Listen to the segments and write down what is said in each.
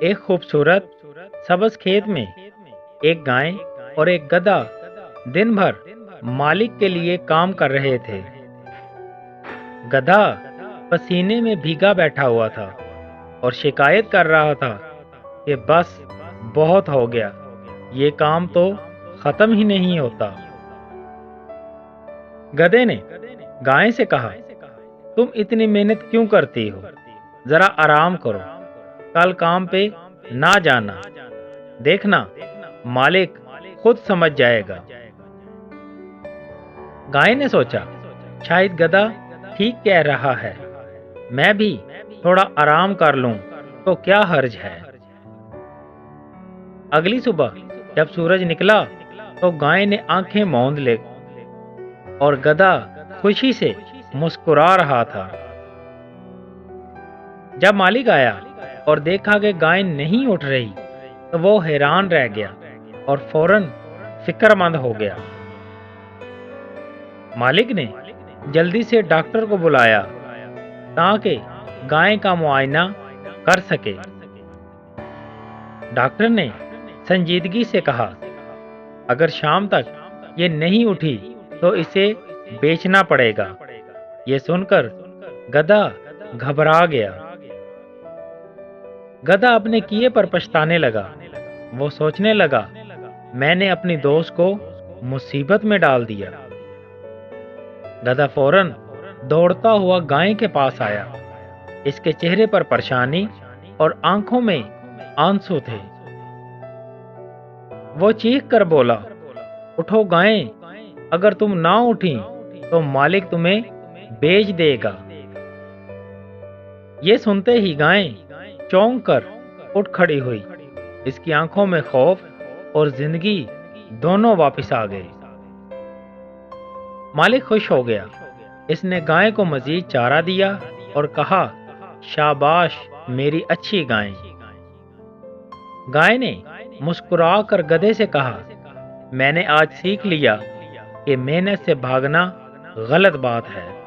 ایک خوبصورت سبز کھیت میں ایک گائے اور ایک گدھا دن بھر مالک کے لیے کام کر رہے تھے۔ گدھا پسینے میں بھیگا بیٹھا ہوا تھا اور شکایت کر رہا تھا کہ بس بہت ہو گیا، یہ کام تو ختم ہی نہیں ہوتا۔ گدھے نے گائے سے کہا، تم اتنی محنت کیوں کرتی ہو؟ ذرا آرام کرو، کل کام پہ نہ جانا، دیکھنا مالک خود سمجھ جائے گا۔ گائے نے سوچا، شاید گدھا ٹھیک کہہ رہا ہے، میں بھی تھوڑا آرام کر لوں تو کیا حرج ہے۔ اگلی صبح جب سورج نکلا تو گائے نے آنکھیں موند لی اور گدھا خوشی سے مسکرا رہا تھا۔ جب مالک آیا اور دیکھا کہ گائے نہیں اٹھ رہی تو وہ حیران رہ گیا اور فوراً فکر مند ہو گیا۔ مالک نے جلدی سے ڈاکٹر کو بلایا تاکہ گائے کا معائنہ کر سکے۔ ڈاکٹر نے سنجیدگی سے کہا، اگر شام تک یہ نہیں اٹھی تو اسے بیچنا پڑے گا۔ یہ سن کر گدھا گھبرا گیا۔ گدھا اپنے کیے پر پچھتانے لگا۔ وہ سوچنے لگا، میں نے اپنی دوست کو مصیبت میں ڈال دیا۔ گدھا فوراً دوڑتا ہوا گائے کے پاس آیا۔ اس کے چہرے پر پریشانی اور آنکھوں میں آنسو تھے۔ وہ چیخ کر بولا، اٹھو گائے، اگر تم نہ اٹھی تو مالک تمہیں بیچ دے گا۔ یہ سنتے ہی گائے چونک کر اٹھ کھڑی ہوئی۔ اس کی آنکھوں میں خوف اور زندگی دونوں واپس آ گئے۔ مالک خوش ہو گیا۔ اس نے گائے کو مزید چارہ دیا اور کہا، شاباش میری اچھی گائے۔ گائے نے مسکرا کر گدھے سے کہا، میں نے آج سیکھ لیا کہ محنت سے بھاگنا غلط بات ہے۔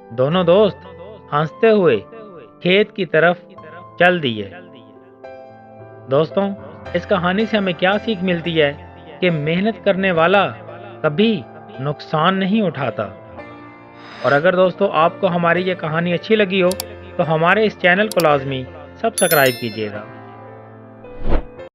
دونوں دوست ہنستے ہوئے کھیت کی طرف چل دیے۔ دوستوں، اس کہانی سے ہمیں کیا سیکھ ملتی ہے کہ محنت کرنے والا کبھی نقصان نہیں اٹھاتا۔ اور اگر دوستوں آپ کو ہماری یہ کہانی اچھی لگی ہو تو ہمارے اس چینل کو لازمی سبسکرائب کیجیے گا۔